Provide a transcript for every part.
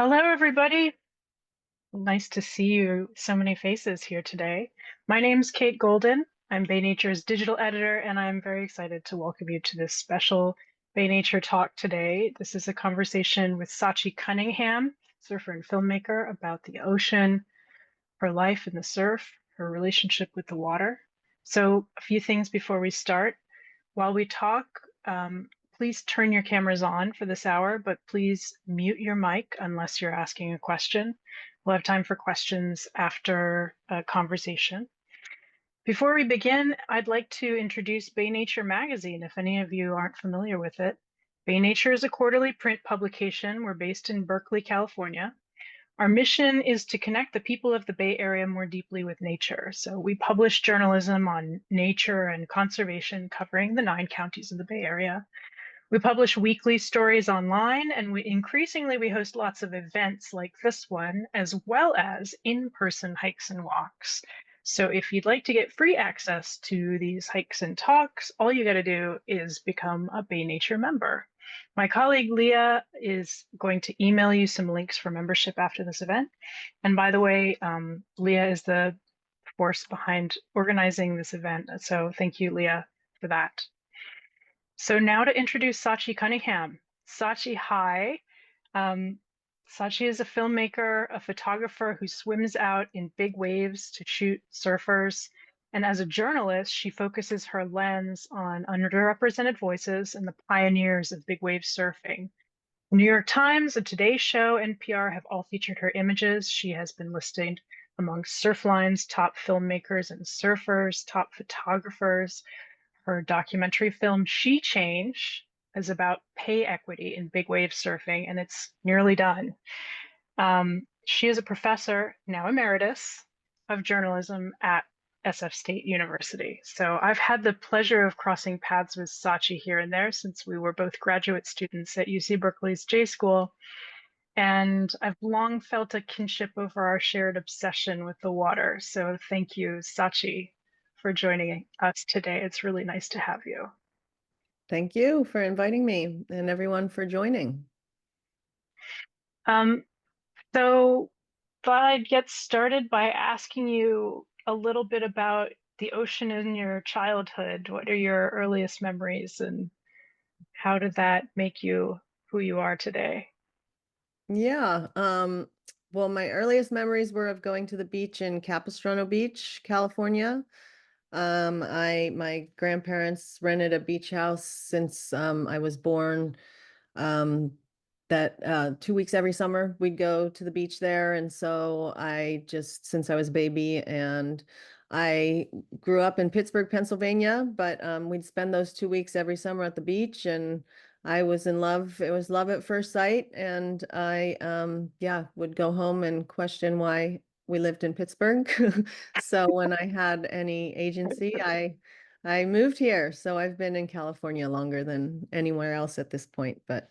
Hello, everybody. Nice to see you, so many faces here today. My name's Kate Golden. I'm Bay Nature's digital editor, and I'm very excited to welcome you to this special Bay Nature talk today. This is a conversation with Sachi Cunningham, surfer and filmmaker, about the ocean, her life in the surf, her relationship with the water. So, a few things before we start. While we talk, please turn your cameras on for this hour, but please mute your mic unless you're asking a question. We'll have time for questions after a conversation. Before we begin, I'd like to introduce Bay Nature magazine, if any of you aren't familiar with it. Bay Nature is a quarterly print publication. We're based in Berkeley, California. Our mission is to connect the people of the Bay Area more deeply with nature. So we publish journalism on nature and conservation covering the 9 counties of the Bay Area. We publish weekly stories online, and we host lots of events like this one, as well as in-person hikes and walks. So if you'd like to get free access to these hikes and talks, all you got to do is become a Bay Nature member. My colleague Leah is going to email you some links for membership after this event. And by the way, Leah is the force behind organizing this event. So thank you, Leah, for that. So now to introduce Sachi Cunningham. Sachi, hi. Um, Sachi is a filmmaker, a photographer who swims out in big waves to shoot surfers. And as a journalist, she focuses her lens on underrepresented voices and the pioneers of big wave surfing. The New York Times, The Today Show, NPR have all featured her images. She has been listed among Surfline's top filmmakers and surfers, top photographers. Her documentary film, She Change, is about pay equity in big wave surfing, and it's nearly done. She is a professor, now emeritus, of journalism at SF State University. So I've had the pleasure of crossing paths with Sachi here and there since we were both graduate students at UC Berkeley's J School. And I've long felt a kinship over our shared obsession with the water. So thank you, Sachi, for joining us today. It's really nice to have you. Thank you for inviting me and everyone for joining. Um, so thought I'd get started by asking you a little bit about the ocean in your childhood. What are your earliest memories and how did that make you who you are today? Yeah, well, my earliest memories were of going to the beach in Capistrano Beach, California. My grandparents rented a beach house since I was born. Um, that 2 weeks every summer we'd go to the beach there, and so I just since I was a baby, and I grew up in Pittsburgh, Pennsylvania, but we'd spend those 2 weeks every summer at the beach, and I was in love. It was love at first sight, and I yeah, would go home and question why we lived in Pittsburgh. So when I had any agency, I moved here. So I've been in California longer than anywhere else at this point, but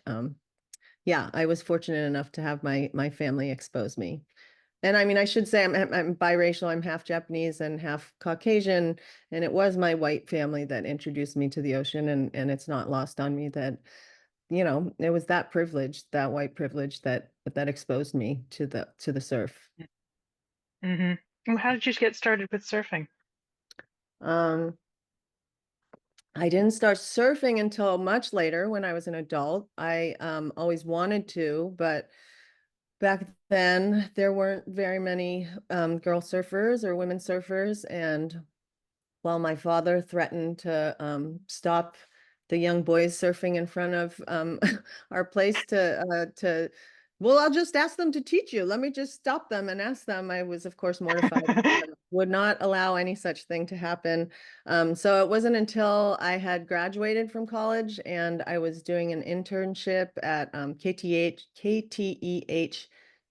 yeah, I was fortunate enough to have my family expose me. And I mean, I should say I'm biracial. I'm half Japanese and half Caucasian, and it was my white family that introduced me to the ocean, and it's not lost on me that, it was that privilege, that white privilege that exposed me to the surf. Mm-hmm. Well, how did you get started with surfing? Um, I didn't start surfing until much later when I was an adult. I always wanted to, but back then there weren't very many girl surfers or women surfers. And while my father threatened to stop the young boys surfing in front of our place well, I'll just ask them to teach you. Let me just stop them and ask them. I was, of course, mortified and would not allow any such thing to happen. So it wasn't until I had graduated from college and I was doing an internship at KTEH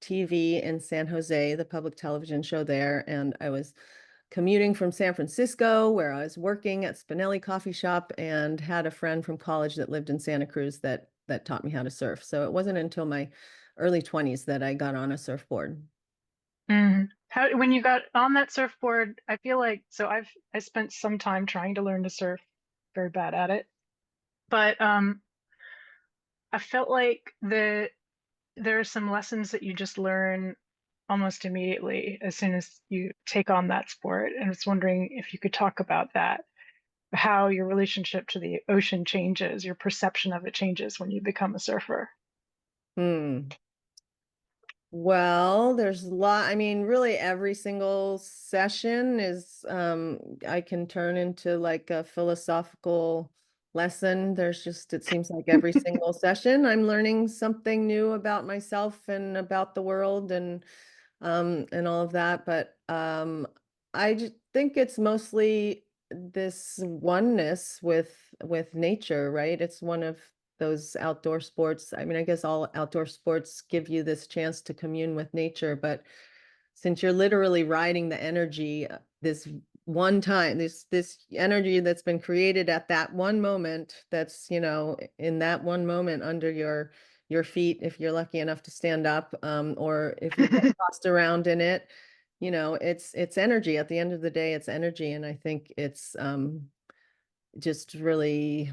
TV in San Jose, the public television show there, and I was commuting from San Francisco, where I was working at Spinelli Coffee Shop, and had a friend from college that lived in Santa Cruz that taught me how to surf. So it wasn't until my early 20s that I got on a surfboard. When you got on that surfboard, I feel like I spent some time trying to learn to surf, very bad at it. But I felt like the there are some lessons that you just learn almost immediately as soon as you take on that sport. And I was wondering if you could talk about that, how your relationship to the ocean changes, your perception of it changes when you become a surfer. Hmm. Well, there's a lot. I mean, really every single session is I can turn into like a philosophical lesson. There's just it seems like every single session I'm learning something new about myself and about the world and all of that. But I just think it's mostly this oneness with nature, right? It's one of those outdoor sports. I mean, I guess all outdoor sports give you this chance to commune with nature, but since you're literally riding the energy, this one time, this energy that's been created at that one moment, that's, in that one moment under your feet, if you're lucky enough to stand up, or if you get tossed around in it, it's energy. At the end of the day, it's energy, and I think it's just really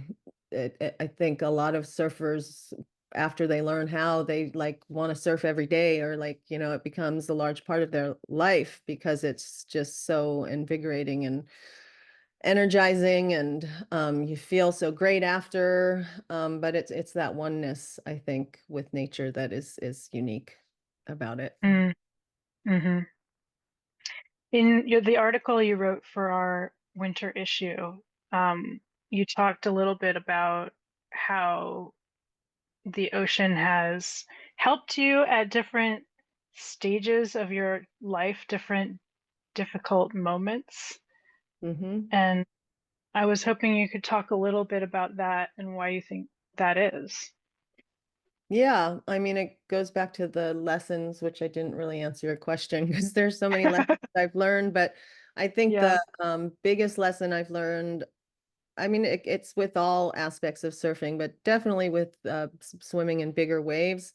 I think a lot of surfers after they learn how they like want to surf every day or like it becomes a large part of their life because it's just so invigorating and energizing and you feel so great after but it's that oneness I think with nature that is unique about it. Mm, hmm. In the article you wrote for our winter issue, you talked a little bit about how the ocean has helped you at different stages of your life, different difficult moments. Hmm. And I was hoping you could talk a little bit about that and why you think that is. Yeah, I mean, it goes back to the lessons, which I didn't really answer your question because there's so many lessons I've learned. But I think the Yeah. biggest lesson I've learned, I mean, it's with all aspects of surfing, but definitely with swimming in bigger waves.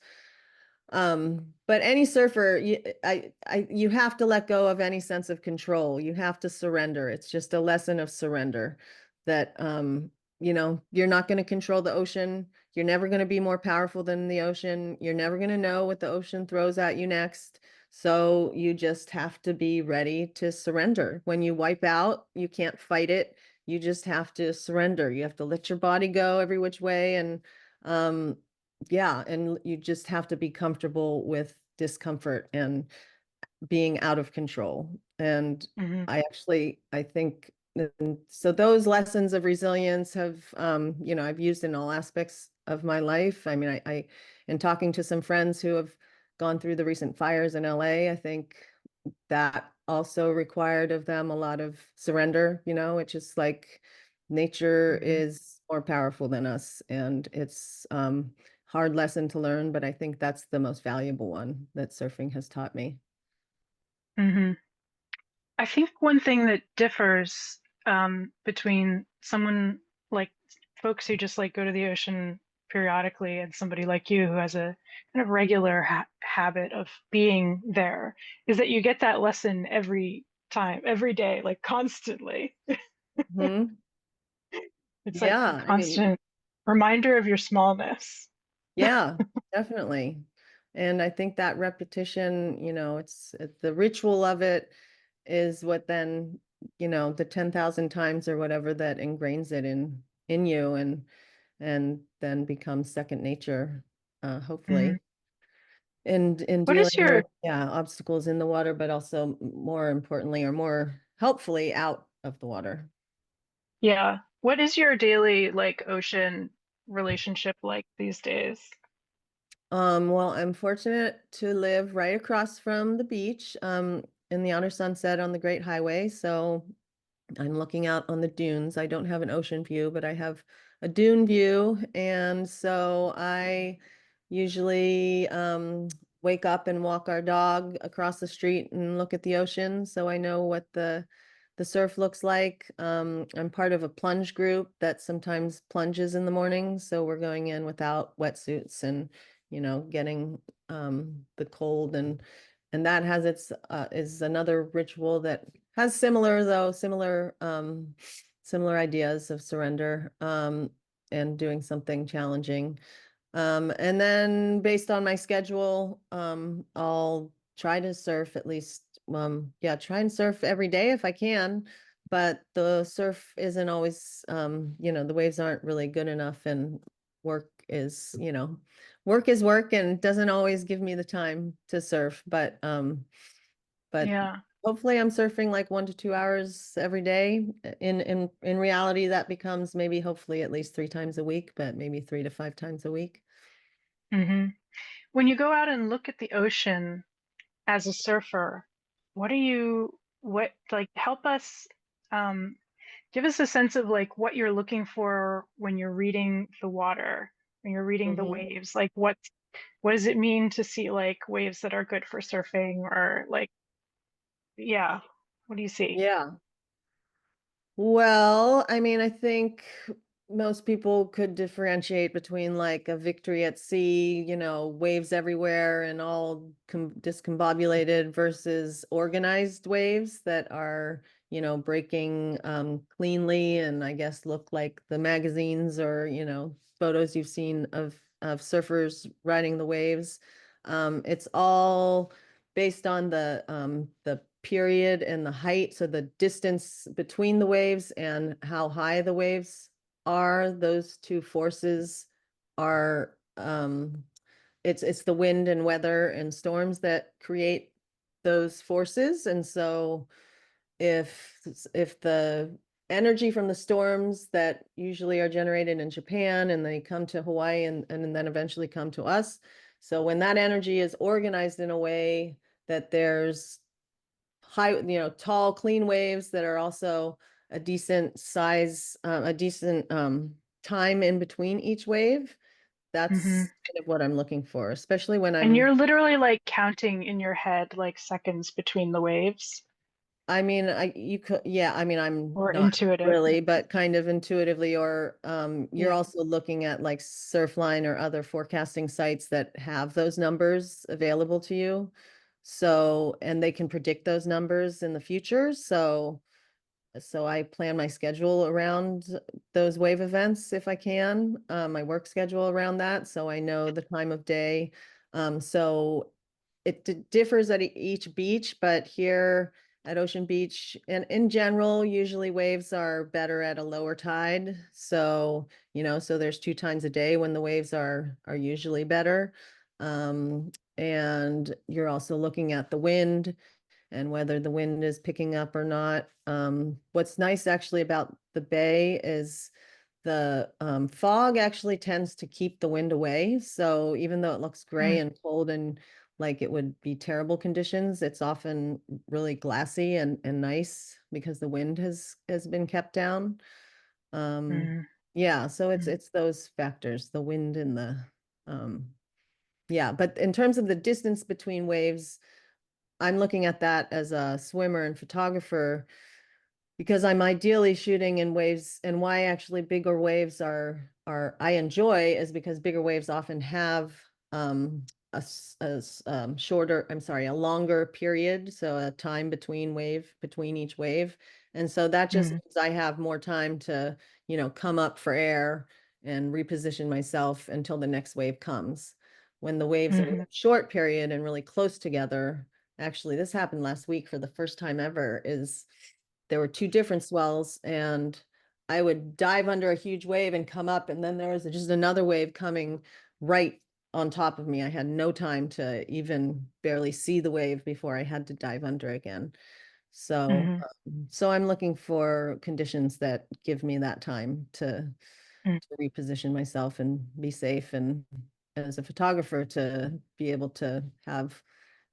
But any surfer, you have to let go of any sense of control. You have to surrender. It's just a lesson of surrender that, you're not going to control the ocean. You're never going to be more powerful than the ocean. You're never going to know what the ocean throws at you next. So you just have to be ready to surrender. When you wipe out, you can't fight it. You just have to surrender. You have to let your body go every which way. And, yeah, and you just have to be comfortable with discomfort and being out of control. And Hmm. I think, and so those lessons of resilience have, I've used in all aspects of my life. I mean, in talking to some friends who have gone through the recent fires in LA, I think that also required of them a lot of surrender. It's just like nature Hmm. is more powerful than us. And it's hard lesson to learn, but I think that's the most valuable one that surfing has taught me. Hmm. I think one thing that differs between someone like folks who just like go to the ocean periodically and somebody like you who has a kind of regular habit of being there is that you get that lesson every time, every day, like constantly. Hmm. It's like a Yeah, I mean, constant reminder of your smallness. yeah, definitely. And I think that repetition, the ritual of it is what then, the 10,000 times or whatever that ingrains it in you and then becomes second nature, Mhm. hopefully. And in What dealing is your, with, yeah, obstacles in the water, but also more importantly or more helpfully out of the water. yeah, what is your daily like ocean relationship like these days? Well, I'm fortunate to live right across from the beach, in the outer sunset on the Great Highway. So I'm looking out on the dunes. I don't have an ocean view, but I have a dune view. And so I usually wake up and walk our dog across the street and look at the ocean. So I know what the surf looks like. I'm part of a plunge group that sometimes plunges in the morning. So we're going in without wetsuits and, getting the cold and that has its is another ritual that has similar ideas of surrender and doing something challenging. And then based on my schedule, I'll try to surf at least, yeah, try and surf every day if I can. But the surf isn't always, the waves aren't really good enough, and work is, work is work and doesn't always give me the time to surf. But Yeah. hopefully I'm surfing like 1 to 2 hours every day. In reality, that becomes maybe hopefully at least 3 times a week, but maybe 3 to 5 times a week. Hmm. When you go out and look at the ocean as a surfer, what like help us um, give us a sense of like what you're looking for when you're reading the water, when you're reading the Hmm. waves. Like what does it mean to see like waves that are good for surfing or like yeah, what do you see? Yeah. Well, I mean, I think most people could differentiate between like a victory at sea, waves everywhere and all discombobulated versus organized waves that are, breaking cleanly, and I guess look like the magazines or, photos you've seen of surfers riding the waves. It's all based on the period and the height, so the distance between the waves and how high the waves are. Those two forces are it's the wind and weather and storms that create those forces. And so if the energy from the storms that usually are generated in Japan and they come to Hawaii and then eventually come to us. So when that energy is organized in a way that there's high, tall, clean waves that are also a decent size, a decent time in between each wave, Hmm. that's kind of what I'm looking for, especially when And I'm you're literally like counting in your head like seconds between the waves I mean, you could, yeah, I mean, I'm or not intuitive. really, but kind of intuitively, or you're Yeah. also looking at like Surfline or other forecasting sites that have those numbers available to you. So, and they can predict those numbers in the future. So I plan my schedule around those wave events if I can, my work schedule around that, so I know the time of day. So it differs at each beach, but here at Ocean Beach and in general, usually waves are better at a lower tide. So, so there's 2 times a day when the waves are usually better. And you're also looking at the wind and whether the wind is picking up or not. What's nice actually about the bay is the fog actually tends to keep the wind away. So even though it looks gray Mm, and cold and like it would be terrible conditions, it's often really glassy and nice because the wind has been kept down. Um, mm, yeah, so it's mm, it's those factors, the wind and the yeah, but in terms of the distance between waves, I'm looking at that as a swimmer and photographer because I'm ideally shooting in waves, and why actually bigger waves are I enjoy is because bigger waves often have shorter, I'm sorry, a longer period, so a time between each wave. And so that just mm, means I have more time to, come up for air and reposition myself until the next wave comes. When the waves are mhm, really short period and really close together, actually this happened last week for the first time ever, is there were two different swells, and I would dive under a huge wave and come up, and then there was just another wave coming right on top of me. I had no time to even barely see the wave before I had to dive under again. So, mhm, so I'm looking for conditions that give me that time mm. to reposition myself and be safe, and as a photographer to be able to have,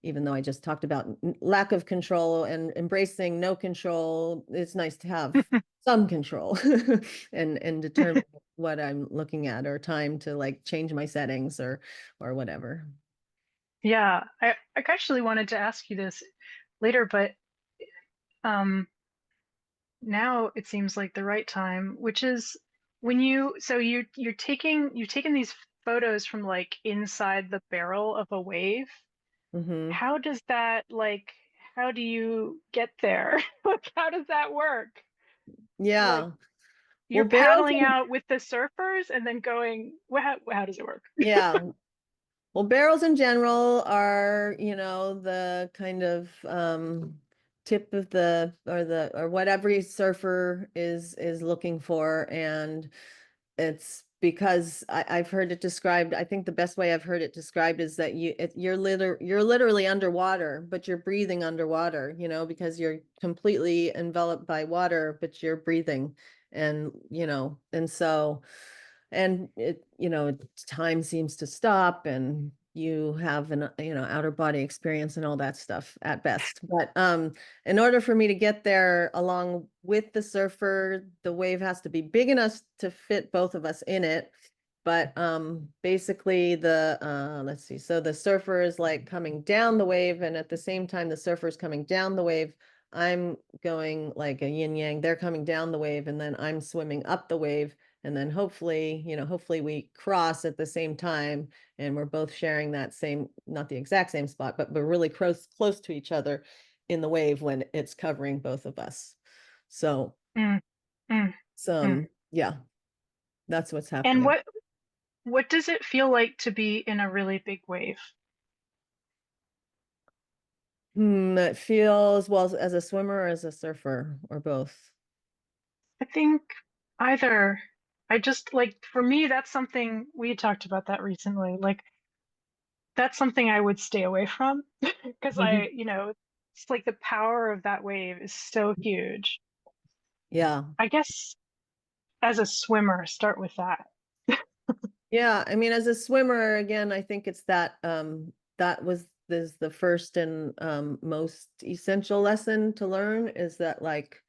even though I just talked about lack of control and embracing no control, it's nice to have some control and determine what I'm looking at, or time to like change my settings or whatever. Yeah, I actually wanted to ask you this later, but um, now it seems like the right time, which is when you've taken these photos from like inside the barrel of a wave. Hmm. How does that like how do you get there? Like how does that work? Like Yeah. you're Well, barrels paddling and out with the surfers and then going, well, how does it work? yeah. Well, barrels in general are, the kind of tip of the or what every surfer is looking for. And it's because I've heard it described. I think the best way I've heard it described is that you're literally underwater, but you're breathing underwater, because you're completely enveloped by water, but you're breathing. And, and so time seems to stop and you have an outer body experience and all that stuff at best. But in order for me to get there along with the surfer, the wave has to be big enough to fit both of us in it. But basically the let's see, so the surfer is like coming down the wave, and at the same time the surfer is coming down the wave, I'm going like a yin yang. They're coming down the wave and then I'm swimming up the wave, and then hopefully we cross at the same time and we're both sharing that same, not the exact same spot, but we're really close to each other in the wave when it's covering both of us. So Mm, mm, mm. yeah, that's what's And happening. what does it feel like to be in a really big wave? It feels, well, as a swimmer or as a surfer or both. I think either. I just like, for me, that's something we talked about that recently. Like, that's something I would stay away from because it's like the power of that wave is so huge. Yeah. I guess as a swimmer, start with that. Yeah, I mean, as a swimmer, again, I think it's that was this the first and most essential lesson to learn, is that like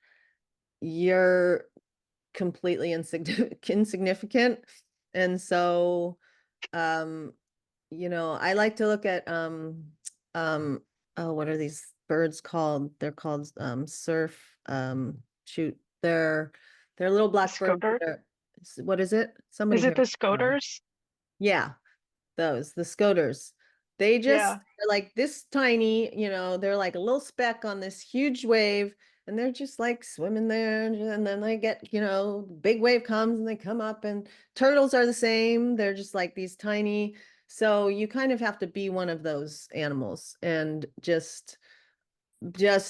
you're completely insignificant. And so um I like to look at um oh, what are these birds called? They're called surf shoot. They're little The black birds. scoter. What is it? Somebody Is it here. the scoters? Yeah, the scoters. They just Yeah. are like this tiny, they're like a little speck on this huge wave, and they're just like swimming there. And then they get, big wave comes and they come up, and turtles are the same. They're just like these tiny. So you kind of have to be one of those animals and just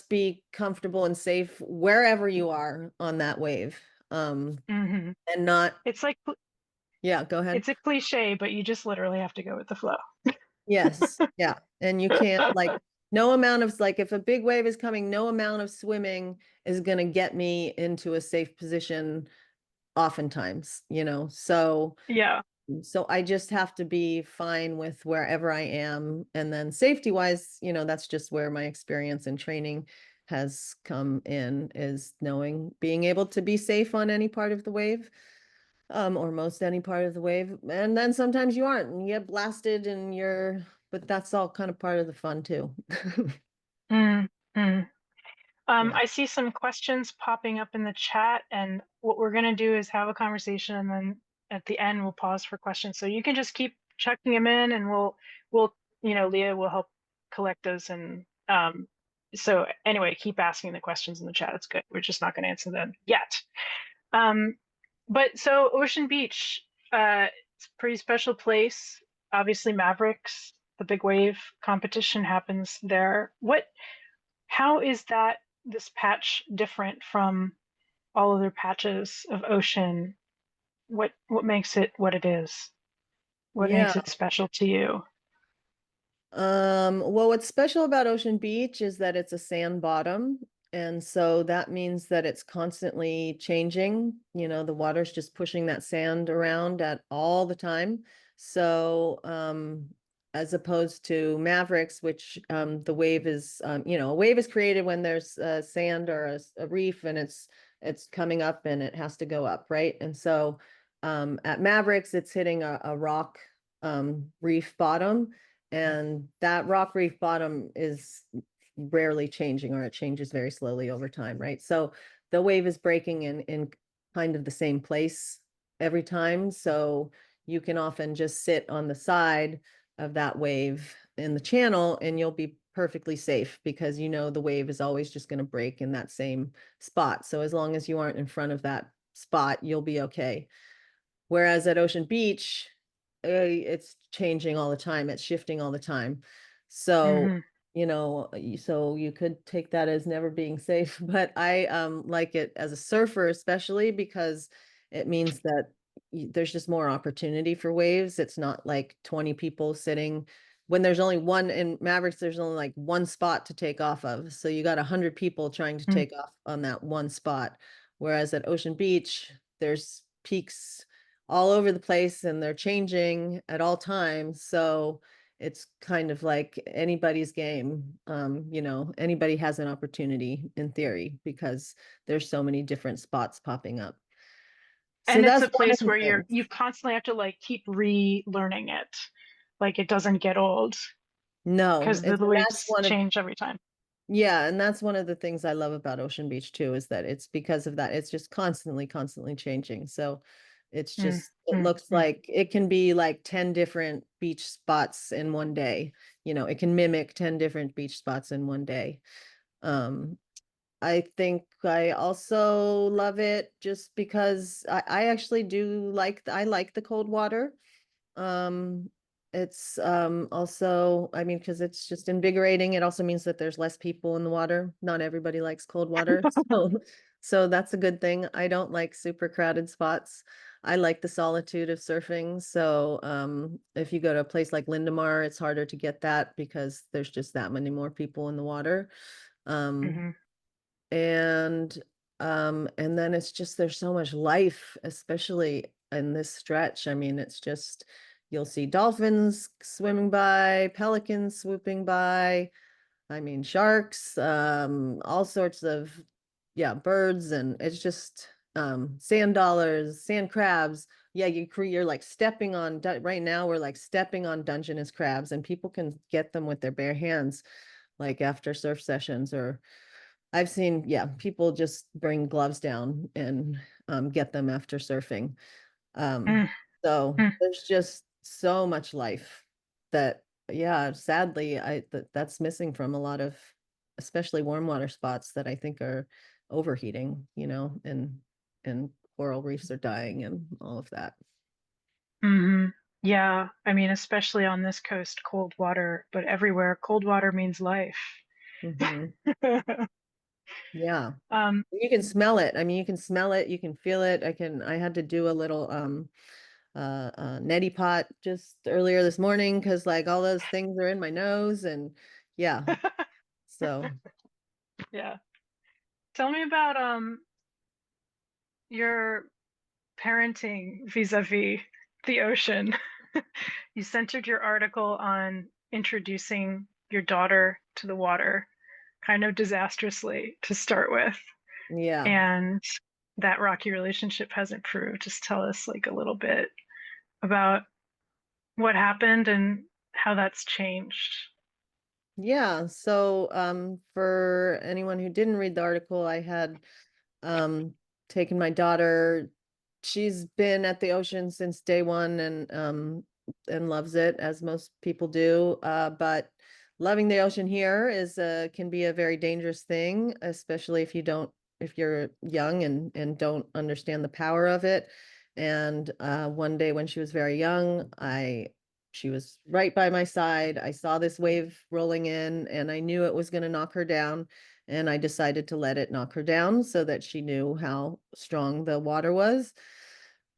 be comfortable and safe wherever you are on that wave. Um, hmm and not, It's like yeah, go ahead. it's a cliche, but you just literally have to go with the flow. Yes. Yeah. And you can't like no amount of like if a big wave is coming, no amount of swimming is going to get me into a safe position oftentimes, Yeah. So I just have to be fine with wherever I am. And then safety wise, that's just where my experience and training has come in, is knowing being able to be safe on any part of the wave, or most any part of the wave. And then sometimes you aren't and you get blasted but that's all kind of part of the fun too. mm mm. Yeah. I see some questions popping up in the chat, and what we're going to do is have a conversation, and then at the end we'll pause for questions. So you can just keep checking them in, and we'll Leah will help collect those. And so anyway, keep asking the questions in the chat. It's good. We're just not going to answer them yet. Um, but so Ocean Beach, it's a pretty special place. Obviously, Mavericks, the big wave competition happens there. How is this patch different from all other patches of ocean? What makes it what it is? What Yeah. makes it special to you? Well, what's special about Ocean Beach is that it's a sand bottom. And so that means that it's constantly changing. The water's just pushing that sand around at all the time. So, as opposed to Mavericks, which the wave is, a wave is created when there's sand or a reef, and it's coming up and it has to go up, right? And so at Mavericks, it's hitting a rock reef bottom, and that rock reef bottom is rarely changing, or it changes very slowly over time, right? So the wave is breaking in kind of the same place every time. So you can often just sit on the side of that wave in the channel and you'll be perfectly safe, because the wave is always just going to break in that same spot. So as long as you aren't in front of that spot, you'll be okay. Whereas at Ocean Beach, it's changing all the time. It's shifting all the time. So, Hmm. so you could take that as never being safe, but I like it as a surfer, especially because it means that there's just more opportunity for waves. It's not like 20 people sitting when there's only one in Mavericks, there's only like one spot to take off of. So you got 100 people trying to take off on that one spot. Whereas at Ocean Beach, there's peaks all over the place and they're changing at all times. So it's kind of like anybody's game. Anybody has an opportunity in theory because there's so many different spots popping up. So And it's that's a one of place the where things. you constantly have to like keep relearning it. Like it doesn't get old No, because the it's and that's waves one of change every time. yeah, and that's one of the things I love about Ocean Beach too, is that it's because of that. It's just constantly changing. So Mm, it mm, looks mm. like it can be like 10 different beach spots in one day. It can mimic 10 different beach spots in one day. Um, I think I also love it just because I actually do I like the cold water. Um, it's also, I mean, because it's just invigorating. It also means that there's less people in the water. Not everybody likes cold water. So that's a good thing. I don't like super crowded spots. I like the solitude of surfing. So if you go to a place like Lindemar, it's harder to get that because there's just that many more people in the water. Um, Hmm. and and then it's just there's so much life, especially in this stretch. I mean, it's just you'll see dolphins swimming by, pelicans swooping by, I mean sharks, all sorts of yeah, birds, and it's just sand dollars, sand crabs. Yeah, you're like stepping on right now we're like stepping on Dungeness crabs and people can get them with their bare hands like after surf sessions or I've seen, yeah, people just bring gloves down and get them after surfing. Um, Mm, so mm, there's just so much life that, yeah, sadly, that's missing from a lot of, especially warm water spots that I think are overheating, and coral reefs are dying and all of that. hmm. Yeah, I mean, especially on this coast, cold water, but everywhere, cold water means life. Hmm. Yeah. Um, You can smell it. I mean, you can smell it, you can feel it. I had to do a little neti pot just earlier this morning because like all those things are in my nose and yeah. So yeah. Tell me about your parenting vis-a-vis the ocean. You centered your article on introducing your daughter to the water kind of disastrously to start with, yeah. and that rocky relationship has improved. Just tell us like a little bit about what happened and how that's changed. Yeah. So for anyone who didn't read the article, I had um taken my daughter. She's been at the ocean since day one and loves it as most people do. But loving the ocean here is can be a very dangerous thing, especially if you're young and don't understand the power of it. And one day when she was very young, she was right by my side. I saw this wave rolling in and I knew it was going to knock her down. And I decided to let it knock her down so that she knew how strong the water was.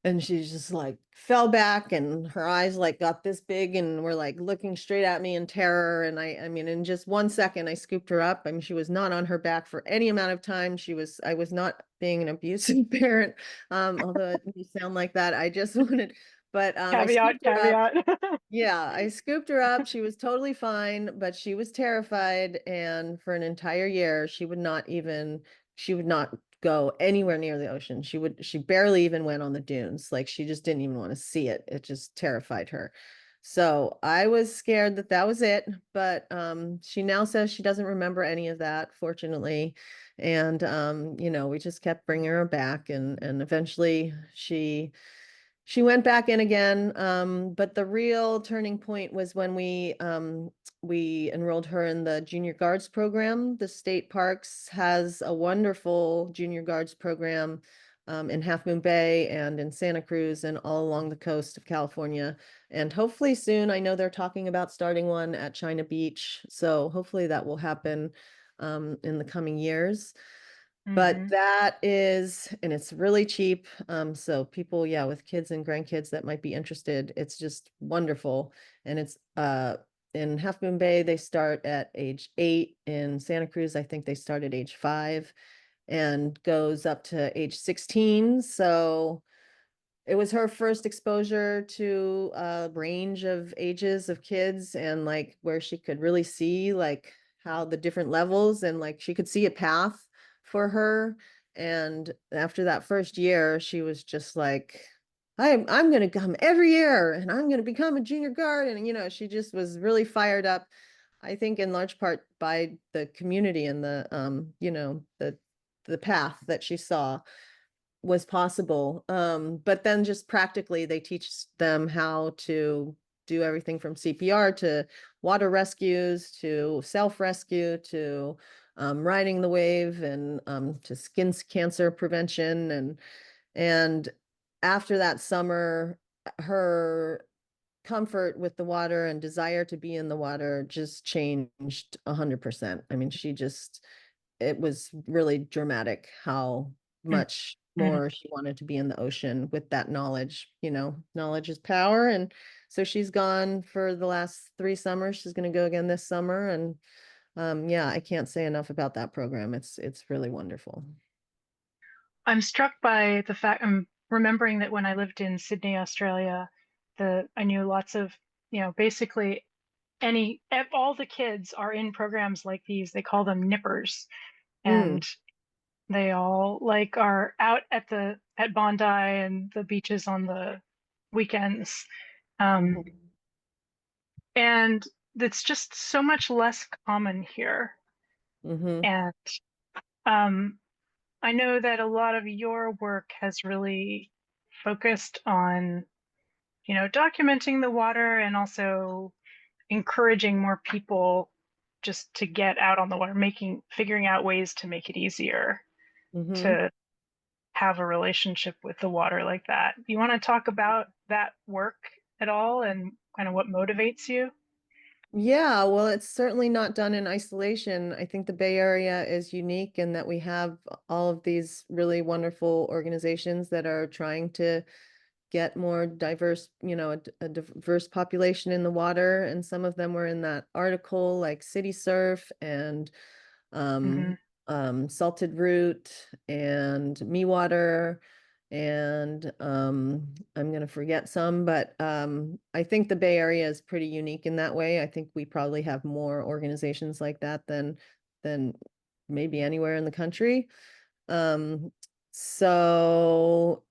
And she just like fell back and her eyes like got this big and were like looking straight at me in terror. And I mean, in just 1 second, I scooped her up. I mean, she was not on her back for any amount of time. I was not being an abusive parent. Although it may sound like that, I just wanted, but I Caveat, scooped her up. caveat. Yeah, I scooped her up. She was totally fine, but she was terrified. And for an entire year, she would not go anywhere near the ocean. She barely even went on the dunes. Like she just didn't even want to see it. It just terrified her. So I was scared that that was it. But she now says she doesn't remember any of that, fortunately. And, we just kept bringing her back and eventually she went back in again, but the real turning point was when we enrolled her in the junior guards program. The state parks has a wonderful junior guards program. in Half Moon Bay and in Santa Cruz and all along the coast of California. And hopefully soon, I know they're talking about starting one at China Beach. So hopefully that will happen in the coming years. But Hmm. that is, and it's really cheap. So people, yeah, with kids and grandkids that might be interested, it's just wonderful. And it's in Half Moon Bay, they start at age 8. In Santa Cruz, I think they start at age 5 and goes up to age 16. So it was her first exposure to a range of ages of kids and like where she could really see like how the different levels and like she could see a path for her. And after that first year, she was just like, I'm going to come every year and I'm going to become a junior guard. And, she just was really fired up, I think in large part by the community and the path that she saw was possible. But then just practically, they teach them how to do everything from CPR to water rescues to self-rescue to riding the wave and to skin cancer prevention. And after that summer, her comfort with the water and desire to be in the water just changed 100%. I mean, it was really dramatic how much Hmm. more she wanted to be in the ocean with that knowledge. Knowledge is power. And so she's gone for the last 3 summers. She's going to go again this summer. And yeah, I can't say enough about that program. It's really wonderful. I'm struck by the fact I'm remembering that when I lived in Sydney, Australia, I knew lots of, basically all the kids are in programs like these. They call them nippers, Mm, and they all like are out at Bondi and the beaches on the weekends. Um, and it's just so much less common here. mm-hmm, And um, I know that a lot of your work has really focused on, documenting the water and also encouraging more people just to get out on the water, figuring out ways to make it easier mm-hmm. to have a relationship with the water like that. You want to talk about that work at all and kind of what motivates you? Yeah, well, it's certainly not done in isolation. I think the Bay Area is unique in that we have all of these really wonderful organizations that are trying to get more diverse, a diverse population in the water. And some of them were in that article, like City Surf and Hmm. um, Salted Root and Me Water. And I'm going to forget some, but I think the Bay Area is pretty unique in that way. I think we probably have more organizations like that than maybe anywhere in the country. Um, so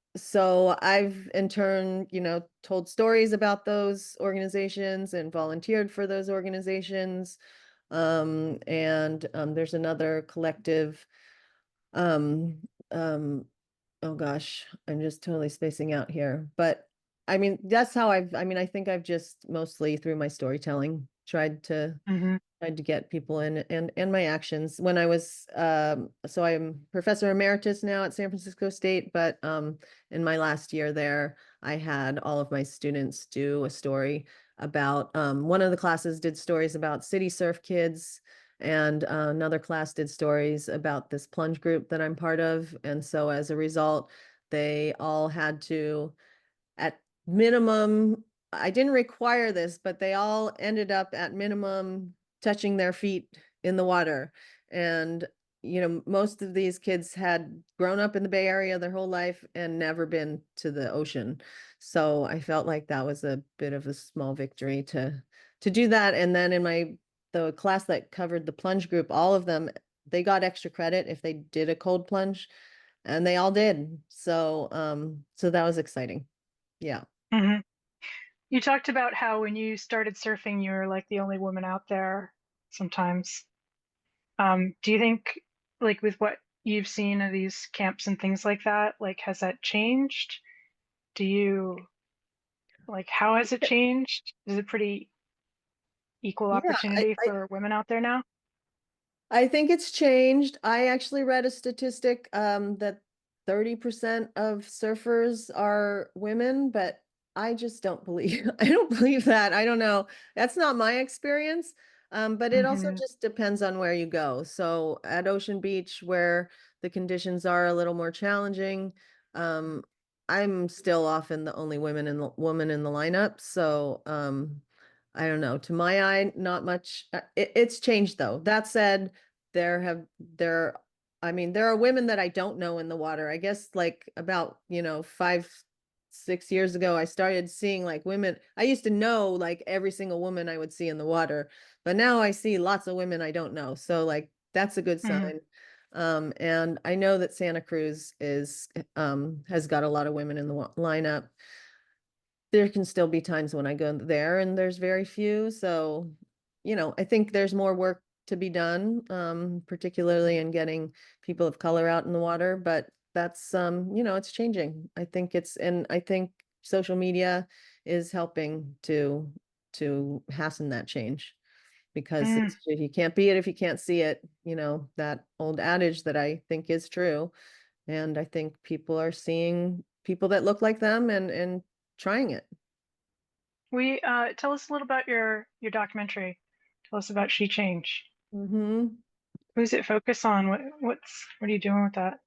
I've in turn, told stories about those organizations and volunteered for those organizations. And there's another collective, um, um, oh gosh, I'm just totally spacing out here. But I mean, that's how I think I've just mostly through my storytelling Hmm. tried to get people in and my actions when I was so I'm professor emeritus now at San Francisco State, but in my last year there I had all of my students do a story about one of the classes did stories about city surf kids and another class did stories about this plunge group that I'm part of, and so as a result they all had to at minimum, I didn't require this, but they all ended up at minimum touching their feet in the water. And, most of these kids had grown up in the Bay Area their whole life and never been to the ocean. So I felt like that was a bit of a small victory to do that. And then in the class that covered the plunge group, all of them, they got extra credit if they did a cold plunge, and they all did. So that was exciting. Yeah. Hmm. You talked about how when you started surfing, you were like the only woman out there sometimes. Do you think, like, with what you've seen of these camps and things like that, like, has that changed? Do you, like, how has it changed? Is it pretty equal Yeah, opportunity for women out there now? I think it's changed. I actually read a statistic that 30% of surfers are women, but I just don't believe I don't believe that. I don't know. That's not my experience. But it also Hmm. just depends on where you go. So at Ocean Beach, where the conditions are a little more challenging, um, I'm still often the only woman in the lineup. So I don't know. To my eye, not much. It's changed though. That said, there I mean, there are women that I don't know in the water. I guess like about, 5, 6 years ago, I started seeing like women. I used to know like every single woman I would see in the water, but now I see lots of women I don't know. So like that's a good Hmm. sign. And I know that Santa Cruz has got a lot of women in the lineup. There can still be times when I go there and there's very few. So, I think there's more work to be done, particularly in getting people of color out in the water, but that's, it's changing. And I think social media is helping to hasten that change because Hmm. you can't be it if you can't see it, that old adage that I think is true. And I think people are seeing people that look like them and trying it. We tell us a little about your documentary. Tell us about She Change. Hmm. Who's it focus on? What are you doing with that?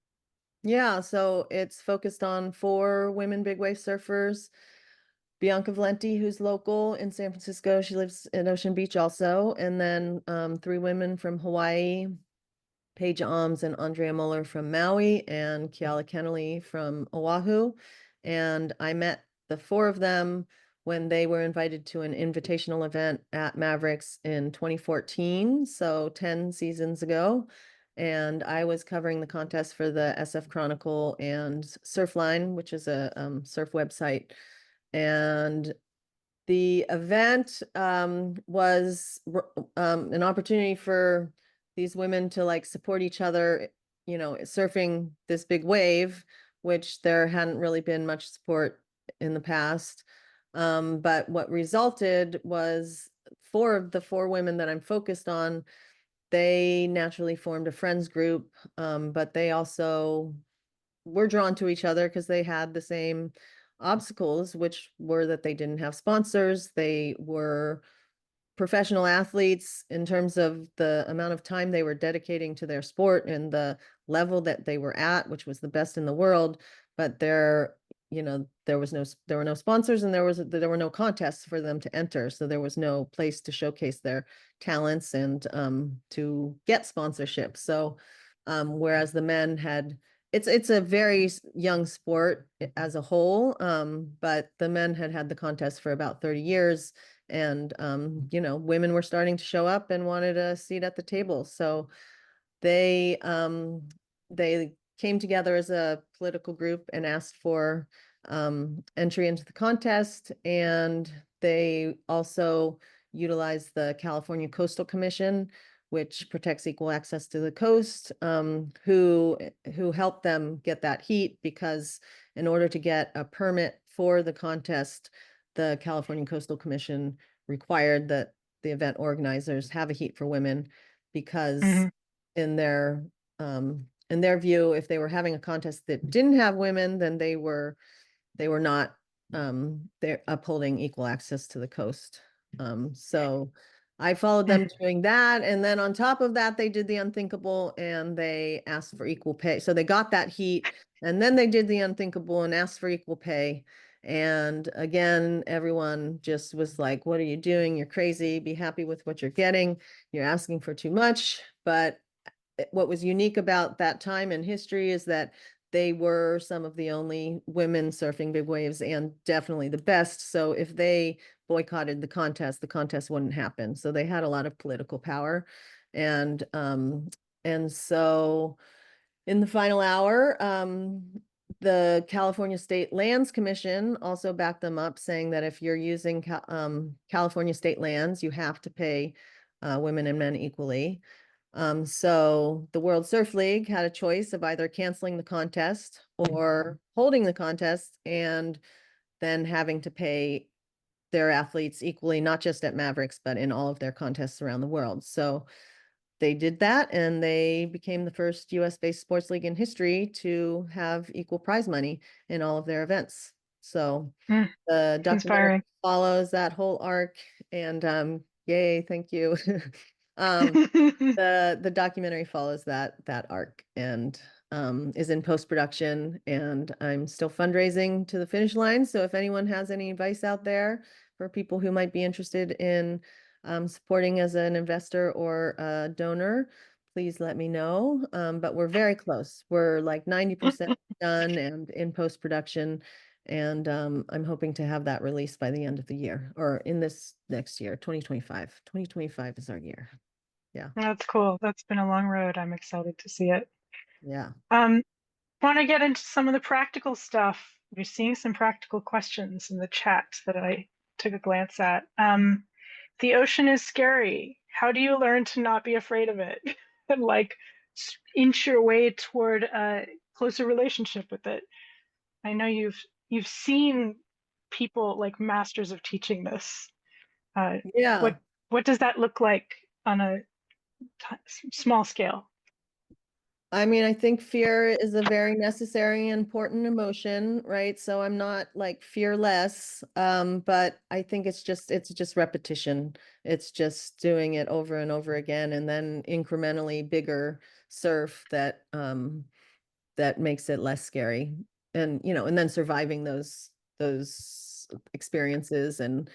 Yeah, so it's focused on four women big wave surfers. Bianca Valenti, who's local in San Francisco, she lives in Ocean Beach also, and then three women from Hawaii, Paige Alms and Andrea Muller from Maui, and Kiala Kennelly from Oahu. And I met the four of them when they were invited to an invitational event at Mavericks in 2014, so 10 seasons ago. And I was covering the contest for the SF Chronicle and Surfline, which is a surf website. And the event was an opportunity for these women to like support each other, surfing this big wave, which there hadn't really been much support in the past. But what resulted was four of the four women that I'm focused on, they naturally formed a friends group, but they also were drawn to each other because they had the same obstacles, which were that they didn't have sponsors. They were professional athletes in terms of the amount of time they were dedicating to their sport and the level that they were at, which was the best in the world. But there were no sponsors and there were no contests for them to enter. So there was no place to showcase their talents and to get sponsorship. So whereas the men had it's a very young sport as a whole, but the men had the contest for about 30 years, and women were starting to show up and wanted a seat at the table. So they came together as a political group and asked for entry into the contest, and they also utilized the California Coastal Commission, which protects equal access to the coast, who helped them get that heat because in order to get a permit for the contest, the California Coastal Commission required that the event organizers have a heat for women because Hmm. in their view, if they were having a contest that didn't have women, then they were not they're upholding equal access to the coast. So I followed them doing that. And then on top of that, they did the unthinkable and they asked for equal pay. So they got that heat and then they did the unthinkable and asked for equal pay. And again, everyone just was like, what are you doing? You're crazy. Be happy with what you're getting. You're asking for too much. But what was unique about that time in history is that they were some of the only women surfing big waves and definitely the best. So if they boycotted the contest wouldn't happen. So they had a lot of political power. And so in the final hour, the California State Lands Commission also backed them up, saying that if you're using California state lands, you have to pay women and men equally. So the World Surf League had a choice of either canceling the contest or holding the contest and then having to pay their athletes equally, not just at Mavericks, but in all of their contests around the world. So they did that and they became the first US-based sports league in history to have equal prize money in all of their events. So Mm, the documentary inspiring. follows that whole arc and yay, thank you. Um, the documentary follows that arc and is in post-production, and I'm still fundraising to the finish line. So if anyone has any advice out there for people who might be interested in supporting as an investor or a donor, please let me know. But we're very close. We're like 90% done and in post-production. And I'm hoping to have that released by the end of the year or in this next year, 2025. 2025 is our year. Yeah. That's cool. That's been a long road. I'm excited to see it. Yeah. Um, Want to get into some of the practical stuff. We're seeing some practical questions in the chat that I took a glance at. The ocean is scary. How do you learn to not be afraid of it and like inch your way toward a closer relationship with it? I know you've seen people like masters of teaching this. Uh, Yeah. what what does that look like on a small scale? I mean, I think fear is a very necessary and important emotion, right? So I'm not like fearless, but I think it's just repetition. It's just doing it over and over again, and then incrementally bigger surf that makes it less scary. And and then surviving those experiences and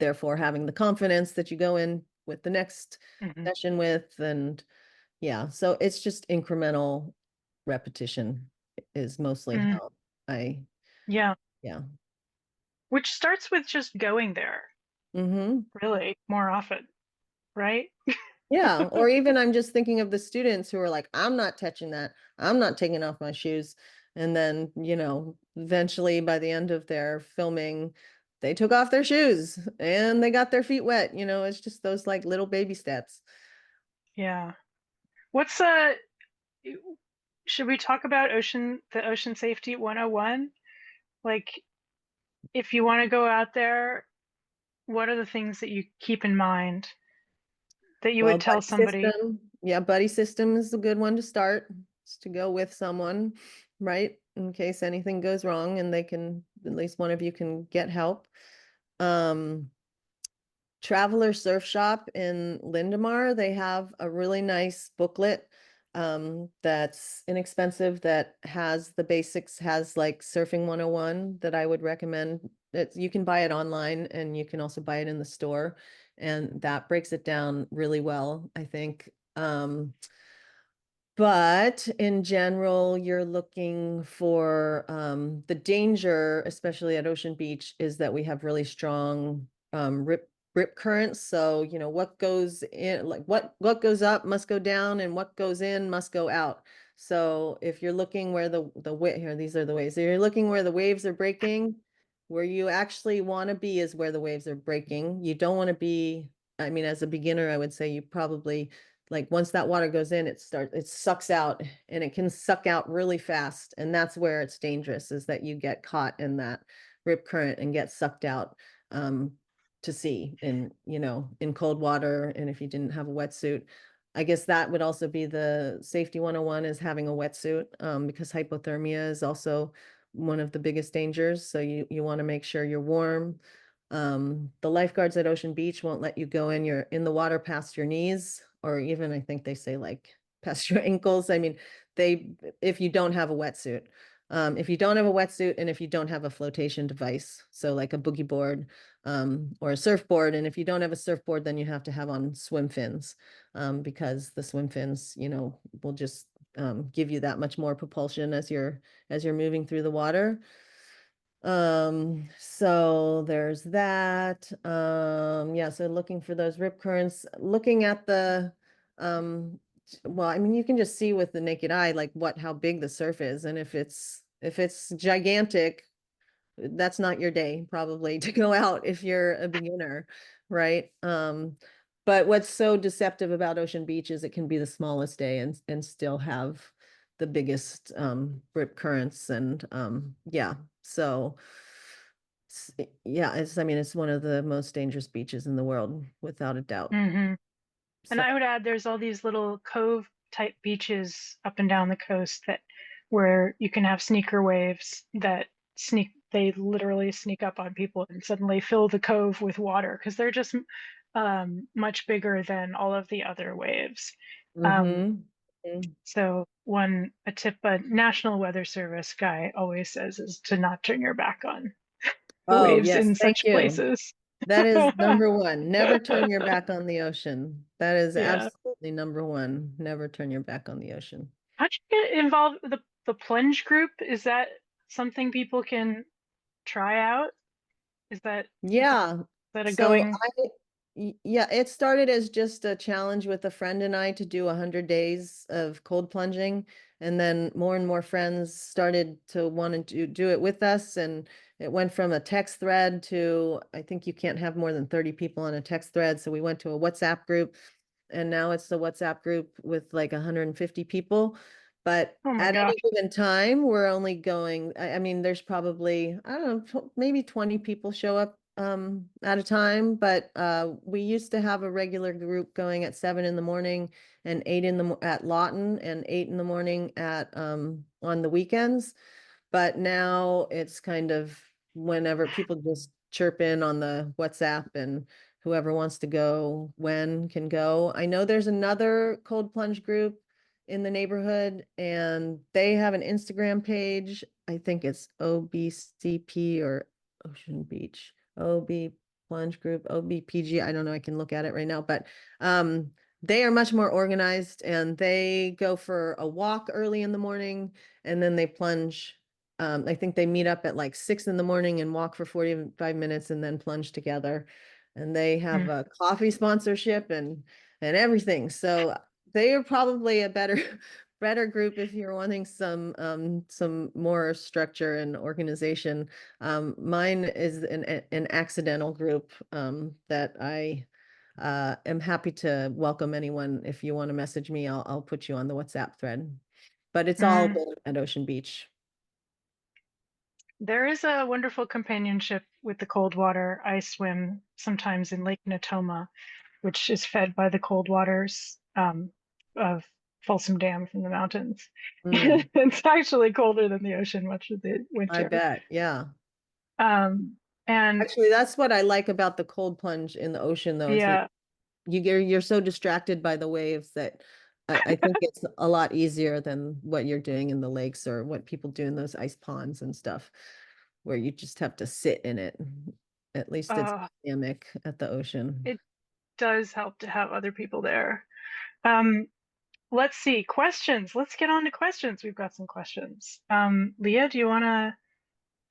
therefore having the confidence that you go in with the next Hmm. session with. And yeah, so it's just incremental repetition is mostly Mm, how I yeah, yeah. which starts with just going there, Hmm. really, more often, right? Yeah, or even I'm just thinking of the students who are like, I'm not touching that. I'm not taking off my shoes. And then, eventually by the end of their filming, they took off their shoes and they got their feet wet. It's just those like little baby steps. Yeah. What's should we talk about the ocean safety 101? Like if you want to go out there, what are the things that you keep in mind that you Well, would tell buddy somebody? system. Yeah, buddy system is a good one to start. Is to go with someone, right? In case anything goes wrong and at least one of you can get help. Um, Traveler Surf Shop in Lindemar, they have a really nice booklet that's inexpensive, that has the basics, has like Surfing 101 that I would recommend. You can buy it online and you can also buy it in the store. And that breaks it down really well, I think. But in general, you're looking for the danger, especially at Ocean Beach, is that we have really strong rip currents. So, what goes in, like what goes up must go down, and what goes in must go out. So if you're looking where here, these are the waves. So you're looking where the waves are breaking, where you actually want to be is where the waves are breaking. You don't want to be, I mean, as a beginner, I would say you probably like once that water goes in, it sucks out, and it can suck out really fast. And that's where it's dangerous, is that you get caught in that rip current and get sucked out um, to sea in cold water. And if you didn't have a wetsuit, I guess that would also be the safety 101, is having a wetsuit, because hypothermia is also one of the biggest dangers. So you want to make sure you're warm. The lifeguards at Ocean Beach won't let you go you're in the water past your knees, or even I think they say like past your ankles. I mean, if you don't have a wetsuit. If you don't have a wetsuit and if you don't have a flotation device, so like a boogie board or a surfboard, and if you don't have a surfboard, then you have to have on swim fins, because the swim fins, will just give you that much more propulsion as you're moving through the water. So there's that. Yeah, so looking for those rip currents, looking at um, well, I mean, you can just see with the naked eye, like how big the surf is. And if it's gigantic, that's not your day probably to go out if you're a beginner, right? But what's so deceptive about Ocean Beach is it can be the smallest day and still have the biggest rip currents. And yeah, so yeah, I mean, it's one of the most dangerous beaches in the world, without a doubt. Hmm. And So, I would add there's all these little cove type beaches up and down the coast that where you can have sneaker waves that they literally sneak up on people and suddenly fill the cove with water because they're just much bigger than all of the other waves. Um, mm-hmm. Mm. so a tip a National Weather Service guy always says is to not turn your back on the Oh, waves yes, in thank such you. places. That is number one. Never turn your back on the ocean. That is Yeah. absolutely number one. Never turn your back on the ocean. How'd you get involved with the plunge group? Is that something people can try out? Is Yeah. that a So going? yeah, it started as just a challenge with a friend and I to do 100 days of cold plunging. And then more and more friends started to want to do it with us. And it went from a text thread to, I think you can't have more than 30 people on a text thread. So we went to a WhatsApp group, and now it's the WhatsApp group with like 150 people. But Oh my at gosh. any given time, we're only going, I mean, there's probably, I don't know, maybe 20 people show up at a time, but we used to have a regular group going at 7 in the morning and at Lawton and 8 in the morning at on the weekends. But now it's kind of whenever people just chirp in on the WhatsApp, and whoever wants to go when can go. I know there's another cold plunge group in the neighborhood, and they have an Instagram page. I think it's OBCP or Ocean Beach, OB Plunge Group, OBPG. I don't know. I can look at it right now, but they are much more organized, and they go for a walk early in the morning and then they plunge. I think they meet up at like 6 in the morning and walk for 45 minutes and then plunge together. And they have Mm. a coffee sponsorship and everything. So they are probably a better group if you're wanting some more structure and organization. Mine is an accidental group that I am happy to welcome anyone. If you want to message me, I'll put you on the WhatsApp thread. But it's all Mm. been at Ocean Beach. There is a wonderful companionship with the cold water. I swim sometimes in Lake Natoma, which is fed by the cold waters of Folsom Dam from the mountains. Mm, It's actually colder than the ocean much of the I winter. bet. Yeah. Um, and Actually, that's what I like about the cold plunge in the ocean, though, is that yeah, you're so distracted by the waves that I think it's a lot easier than what you're doing in the lakes or what people do in those ice ponds and stuff, where you just have to sit in it. At least it's uh, dynamic at the ocean. it does help to have other people there. Um, let's see, questions. Let's get on to questions. We've got some questions. Leah, do you want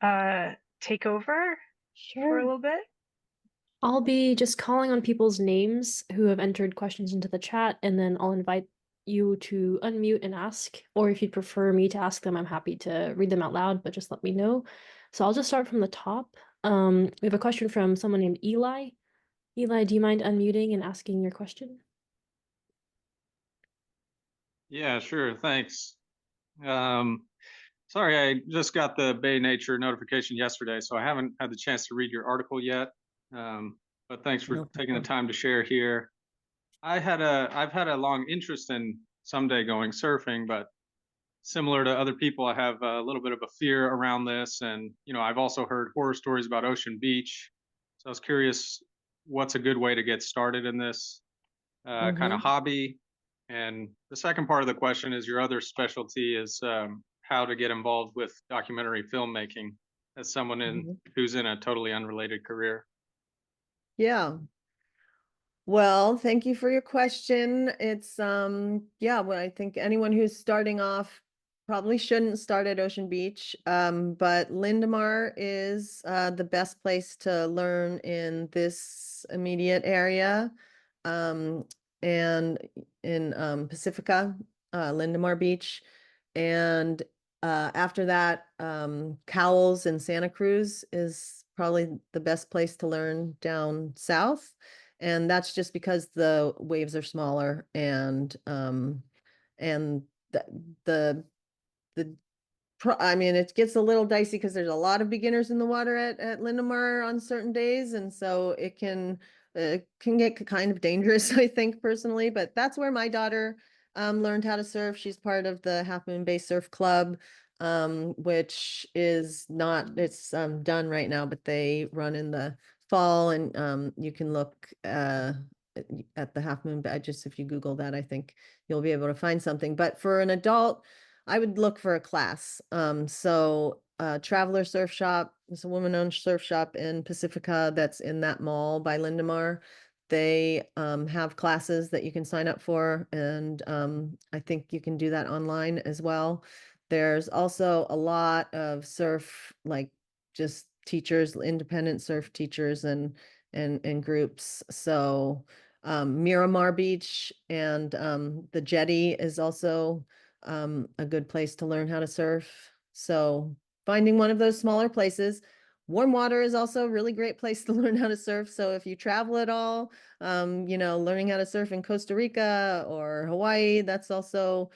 to take over for a Sure. little bit? I'll be just calling on people's names who have entered questions into the chat, and then I'll invite you to unmute and ask. Or if you'd prefer me to ask them, I'm happy to read them out loud, but just let me know. So I'll just start from the top. We have a question from someone named Eli. Eli, do you mind unmuting and asking your question? Yeah, sure. Thanks. Um, Sorry, I just got the Bay Nature notification yesterday, so I haven't had the chance to read your article yet. But thanks for No taking the problem. time to share here. I've had a long interest in someday going surfing, but similar to other people, I have a little bit of a fear around this. And, I've also heard horror stories about Ocean Beach. So I was curious, what's a good way to get started in this kind of Mm-hmm. hobby? And the second part of the question is your other specialty is how to get involved with documentary filmmaking as someone Mm-hmm. who's in a totally unrelated career. Yeah. Well, thank you for your question. It's yeah, well, I think anyone who's starting off probably shouldn't start at Ocean Beach. But Lindemar is the best place to learn in this immediate area. Um, and in Pacifica, Lindemar Beach. And after that, Cowles in Santa Cruz is probably the best place to learn down south. And that's just because the waves are smaller and the the I mean, it gets a little dicey because there's a lot of beginners in the water at Lindemar on certain days, and so it can can get kind of dangerous, I think personally, but that's where my daughter learned how to surf. She's part of the Half Moon Bay Surf Club, which is not, it's done right now, but they run in the fall, and you can look at the Half Moon Bay. Just if you Google that, I think you'll be able to find something. But for an adult, I would look for a class. So Traveler Surf Shop is a woman-owned surf shop in Pacifica that's in that mall by Lindemar. They have classes that you can sign up for, and I think you can do that online as well. There's also a lot of surf, like just teachers, independent surf teachers and groups. So Miramar Beach and the Jetty is also a good place to learn how to surf. So finding one of those smaller places. Warm water is also a really great place to learn how to surf. So if you travel at all, learning how to surf in Costa Rica or Hawaii, that's also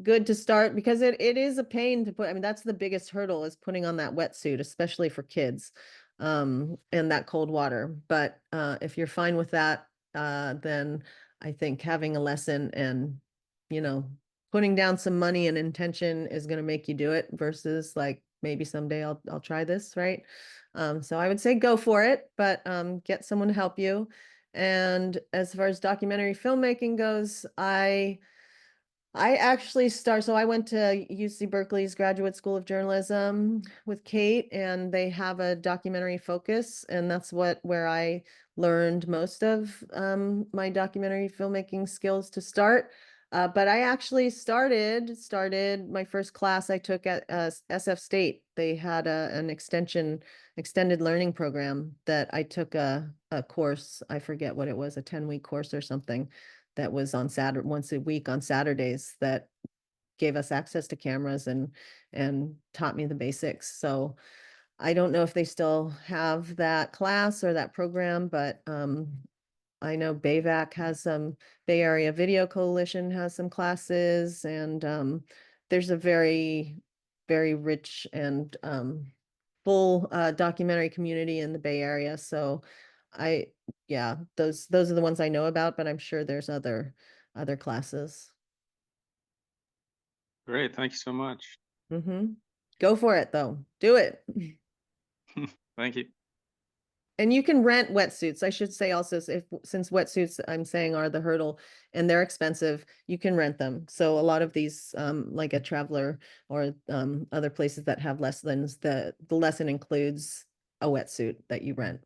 good to start, because it is a pain to put. I mean, that's the biggest hurdle, is putting on that wetsuit, especially for kids, and that cold water. But if you're fine with that, then I think having a lesson and, putting down some money and intention is going to make you do it, versus like, maybe someday I'll try this, right? So I would say go for it, but get someone to help you. And as far as documentary filmmaking goes, I actually so I went to UC Berkeley's Graduate School of Journalism with Kate, and they have a documentary focus, and that's where I learned most of my documentary filmmaking skills to start. But I actually started my first class I took at SF State. They had an extended learning program that I took a course. I forget what it was, a 10-week course or something, that was on Saturday, once a week on Saturdays, that gave us access to cameras and taught me the basics. So I don't know if they still have that class or that program, but I know BayVac has some, Bay Area Video Coalition has some classes, and there's a very, very rich and full documentary community in the Bay Area. So yeah, those are the ones I know about, but I'm sure there's other classes. Great. Thank you so much. Go for it though. Do it. Thank you. And you can rent wetsuits. I should say also, since wetsuits I'm saying are the hurdle and they're expensive, you can rent them. So a lot of these, like a Traveler or other places that have lessons, the lesson includes a wetsuit that you rent.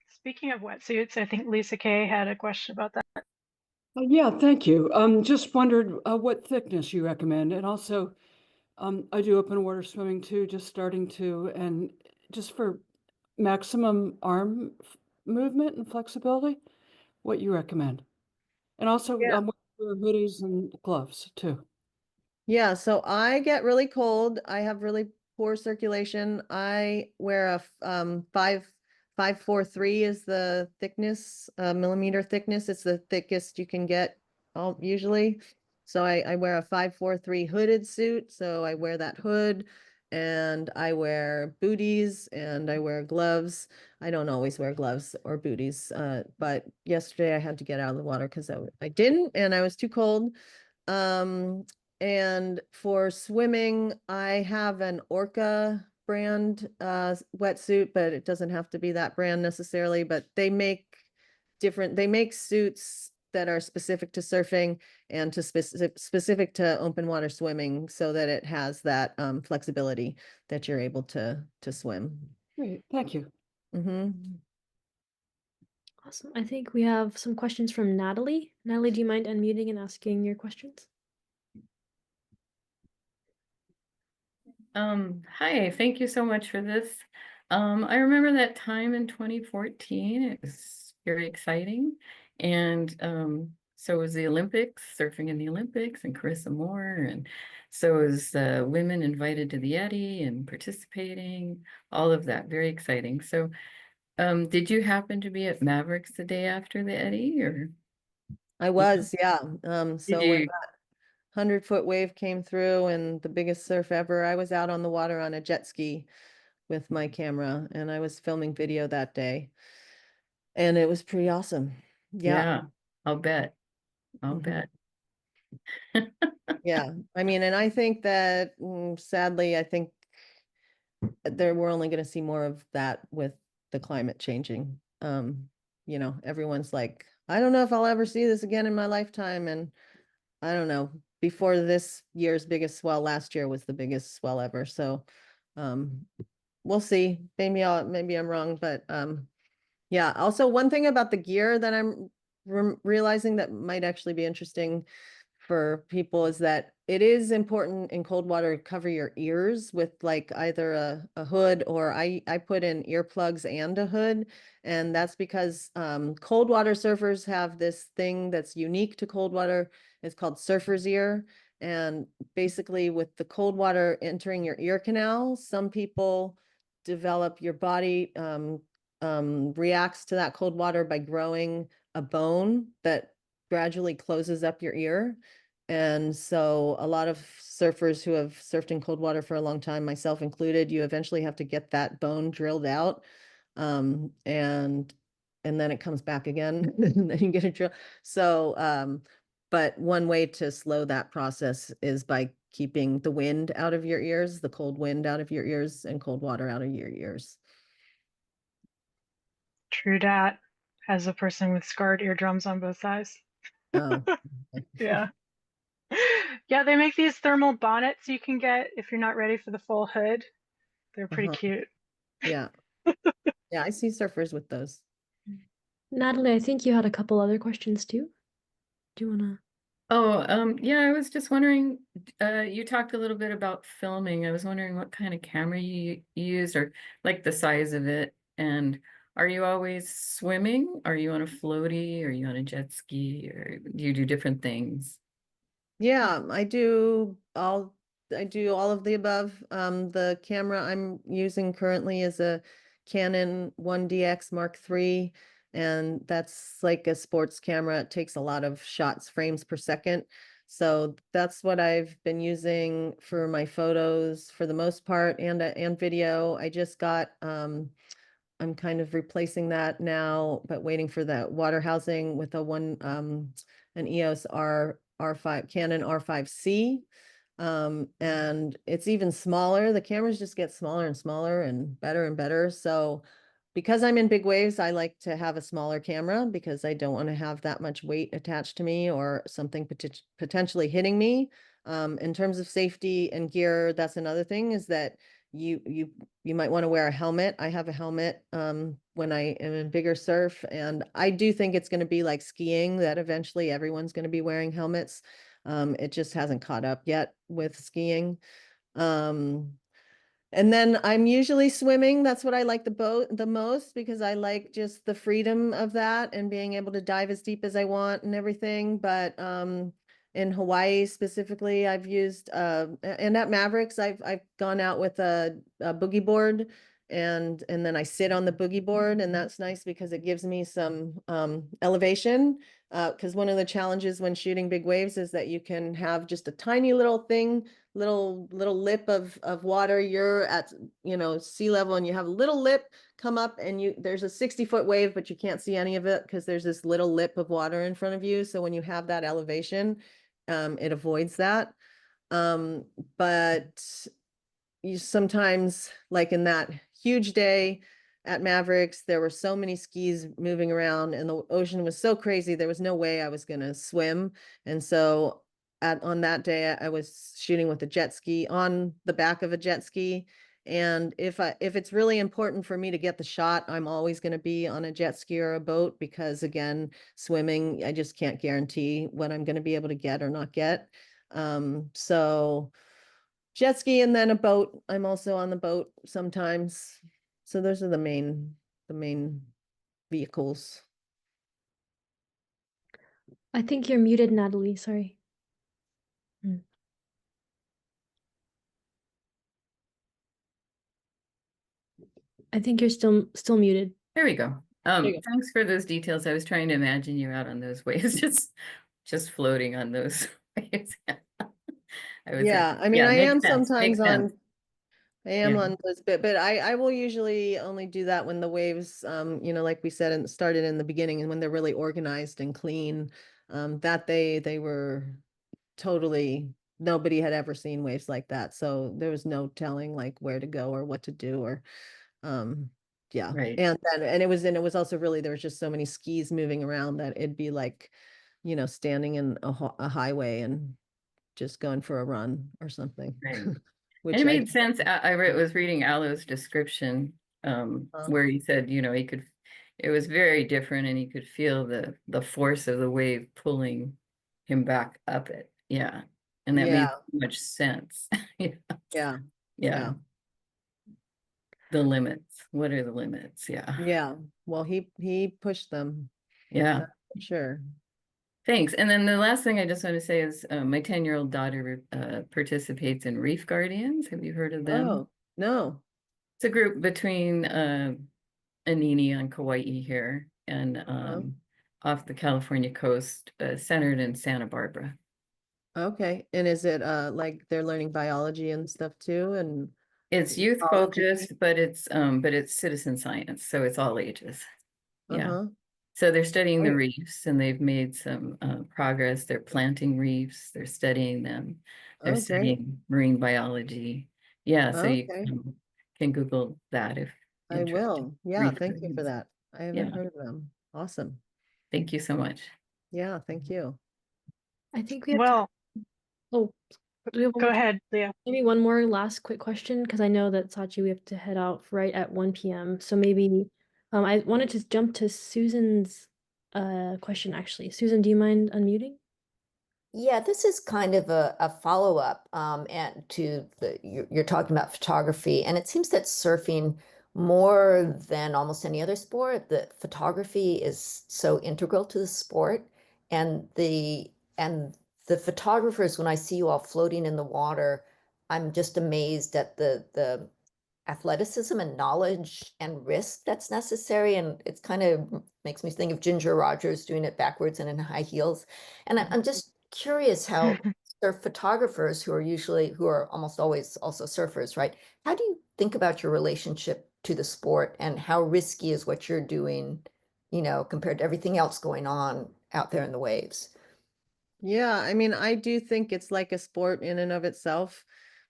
Speaking of wetsuits, I think Lisa Kay had a question about that. Yeah, thank you. Just wondered what thickness you recommend, and also I do open water swimming too, just starting to, and just for maximum arm movement and flexibility, what you recommend, and also Yeah. what for hoodies and gloves too. Yeah, so I get really cold. I have really poor circulation. I wear a 543 is the thickness, millimeter thickness. It's the thickest you can get usually. So I wear a 543 hooded suit. So I wear that hood, and I wear booties, and I wear gloves. I don't always wear gloves or booties, but yesterday I had to get out of the water because I didn't, and I was too cold. And for swimming, I have an Orca brand wetsuit, but it doesn't have to be that brand necessarily, but they make suits that are specific to surfing and to specific to open water swimming, so that it has that flexibility that you're able to swim. Great, thank you. Awesome. I think we have some questions from Natalie. Natalie, do you mind unmuting and asking your questions? Hi, thank you so much for this. I remember that time in 2014. It was very exciting. And so was the Olympics, surfing in the Olympics, and Carissa Moore. And so was women invited to the Eddy and participating, all of that, very exciting. So did you happen to be at Mavericks the day after the Eddy, or? I was, yeah. So Did when you? that 100-foot wave came through and the biggest surf ever, I was out on the water on a jet ski with my camera, and I was filming video that day. And it was pretty awesome. Yeah. Yeah, I'll bet. I'll Mhm. bet. Yeah. I mean, and I think that sadly, I think we're only going to see more of that with the climate changing. You know, everyone's like, I don't know if I'll ever see this again in my lifetime. And I don't know, before this year's biggest swell last year was the biggest swell ever. So um we'll see. Maybe I'm wrong, but yeah. Also, one thing about the gear that I'm realizing that might actually be interesting for people is that it is important in cold water to cover your ears with like either a hood, or I put in earplugs and a hood. And that's because cold water surfers have this thing that's unique to cold water. It's called surfer's ear. And basically with the cold water entering your ear canal, some people develop, your body reacts to that cold water by growing a bone that gradually closes up your ear. And so a lot of surfers who have surfed in cold water for a long time, myself included, you eventually have to get that bone drilled out. And then it comes back again, and then you get a drill. So, but one way to slow that process is by keeping the wind out of your ears, the cold wind out of your ears, and cold water out of your ears. True dat, as a person with scarred eardrums on both sides. Oh, Yeah. Yeah, they make these thermal bonnets you can get if you're not ready for the full hood. They're pretty uh-huh. cute. Yeah. Yeah, I see surfers with those. Natalie, I think you had a couple other questions too. Do you wanna? Oh, yeah, I was just wondering, you talked a little bit about filming. I was wondering what kind of camera you used, or like the size of it. And are you always swimming? Are you on a floaty? Are you on a jet ski? Or do you do different things? Yeah, I do all of the above. The camera I'm using currently is a Canon 1DX Mark III, and that's like a sports camera. It takes a lot of shots, frames per second. So that's what I've been using for my photos for the most part, and video. I just got I'm kind of replacing that now, but waiting for that water housing with an EOS R5 Canon R5C. And it's even smaller. The cameras just get smaller and smaller and better. So because I'm in big waves, I like to have a smaller camera because I don't want to have that much weight attached to me or something potentially hitting me. In terms of safety and gear, that's another thing, is that you might want to wear a helmet. I have a helmet when I am in bigger surf, and I do think it's going to be like skiing, that eventually everyone's going to be wearing helmets. It just hasn't caught up yet with skiing. Um, and then I'm usually swimming. That's what I like the most, because I like just the freedom of that and being able to dive as deep as I want and everything. But in Hawaii specifically, I've used and at Mavericks, I've gone out with a boogie board, and then I sit on the boogie board, and that's nice because it gives me some elevation. Because one of the challenges when shooting big waves is that you can have just a tiny little thing, little lip of water. You're at, sea level, and you have a little lip come up, and there's a 60-foot wave, but you can't see any of it because there's this little lip of water in front of you. So when you have that elevation, it avoids that. But you sometimes, like in that huge day at Mavericks, there were so many skis moving around and the ocean was so crazy, there was no way I was going to swim. And so on that day, I was shooting with a jet ski, on the back of a jet ski. And if it's really important for me to get the shot, I'm always going to be on a jet ski or a boat, because again, swimming, I just can't guarantee what I'm going to be able to get or not get. So jet ski, and then a boat. I'm also on the boat sometimes. So those are the main vehicles. I think you're muted, Natalie. Sorry. I think you're still muted. There we go. you go. Thanks for those details. I was trying to imagine you out on those waves, just floating on those waves. I was Yeah, I mean, yeah, I makes am sense. sometimes Makes sense. I am Yeah. on those, but I will usually only do that when the waves, like we said, and started in the beginning, and when they're really organized and clean. That they were totally, nobody had ever seen waves like that, so there was no telling like where to go or what to do, or yeah. Right. And it was also really, there was just so many skis moving around that it'd be like, standing in a highway and just going for a run or something. Right. And Which it I made sense. Was reading Alo's description, where he said, he could, it was very different, and he could feel the force of the wave pulling him back up it. Yeah. And that made yeah, so much sense. Yeah. yeah, Yeah. yeah, The limits. What are the limits? Yeah. yeah. Well, he pushed them, Yeah. that's for sure. Thanks. And then the last thing I just want to say is my 10-year-old daughter participates in Reef Guardians. Have you heard of them? Oh, no. It's a group between Anini on Kauai here and off the California coast, centered in Santa Barbara. Okay. And is it like they're learning biology and stuff too? And It's youth ecology? focused, but it's citizen science, so it's all ages. Yeah. Uh-huh. So they're studying the Great. reefs, and they've made some progress. They're planting reefs, they're studying them, they're Oh, great. studying marine biology. Yeah, so you Okay. can Google that if I interested. will. Yeah, Reef thank you for Guardians. that. I haven't Yeah, heard of them. Awesome. thank you so much. Yeah, thank you. I think we have Well, oh, do we have one go more time? ahead, Leah. Maybe one more last quick question, because I know that Sachi, we have to head out right at 1 p.m. So maybe I wanted to jump to Susan's question actually. Susan, do you mind unmuting? Yeah, this is kind of a follow-up and to you're talking about photography, and it seems that surfing more than almost any other sport, the photography is so integral to the sport, and the photographers, when I see you all floating in the water, I'm just amazed at the athleticism and knowledge and risk that's necessary. And it's kind of makes me think of Ginger Rogers doing it backwards and in high heels. And I'm just curious how surf photographers who are almost always also surfers, right? How do you think about your relationship to the sport, and how risky is what you're doing, compared to everything else going on out there in the waves? Yeah, I mean, I do think it's like a sport in and of itself,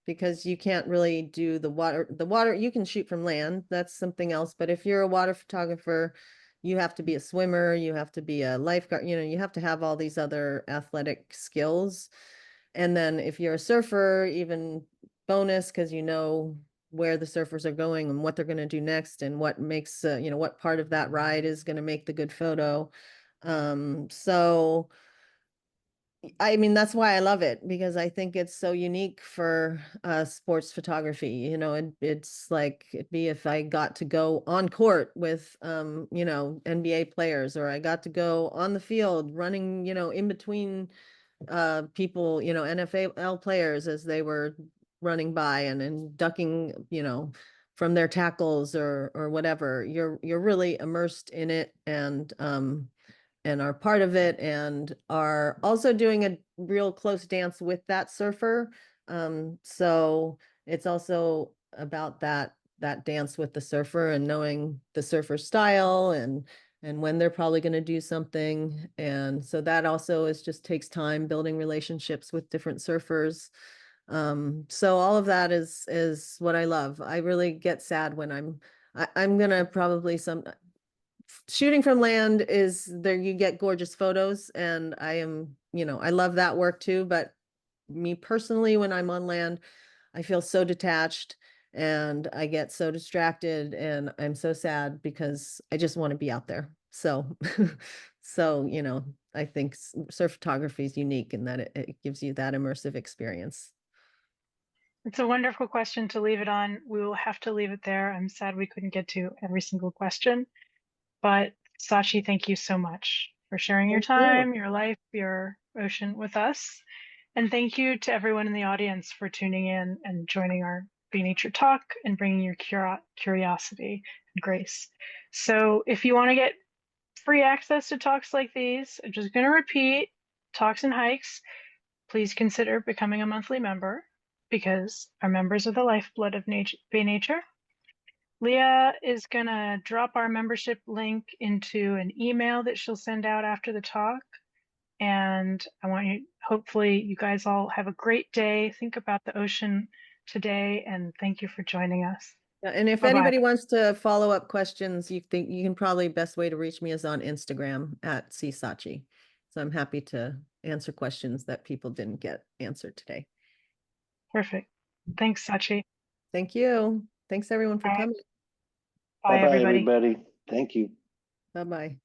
because you can't really do the water, you can shoot from land, that's something else. But if you're a water photographer, you have to be a swimmer, you have to be a lifeguard, you have to have all these other athletic skills. And then if you're a surfer, even bonus, because you know where the surfers are going and what they're going to do next, and what makes, what part of that ride is going to make the good photo. So I mean, that's why I love it, because I think it's so unique for sports photography. It's like it'd be if I got to go on court with NBA players, or I got to go on the field running, in between people, NFL players as they were running by, and ducking, from their tackles or whatever. You're really immersed in it, and are part of it, and are also doing a real close dance with that surfer. So it's also about that dance with the surfer, and knowing the surfer's style, and when they're probably going to do something. And so that also just takes time building relationships with different surfers. So all of that is what I love. I really get sad when I'm gonna probably shooting from land is there, you get gorgeous photos, and I love that work too. But me personally, when I'm on land, I feel so detached, and I get so distracted, and I'm so sad because I just want to be out there. So so I think surf photography is unique in that it gives you that immersive experience. It's a wonderful question to leave it on. We will have to leave it there. I'm sad we couldn't get to every single question. But Sachi, thank you so much for sharing your Thank you. time, your life, your ocean with us. And thank you to everyone in the audience for tuning in and joining our Be Nature Talk and bringing your curiosity and grace. So if you want to get free access to talks like these, I'm just going to repeat: Talks and Hikes, please consider becoming a monthly member. because our members are the lifeblood of Bay Nature. Leah is going to drop our membership link into an email that she'll send out after the talk. And I want you, hopefully you guys all have a great day. Think about the ocean today, and thank you for joining us. Yeah, and if Bye-bye. anybody wants to follow up questions, you can probably best way to reach me is on Instagram at Sachi. So I'm happy to answer questions that people didn't get answered today. Perfect. Thanks, Sachi. Thank you. Thanks everyone for Bye. coming. Bye, Bye-bye, everybody. everybody. Thank you. Bye-bye.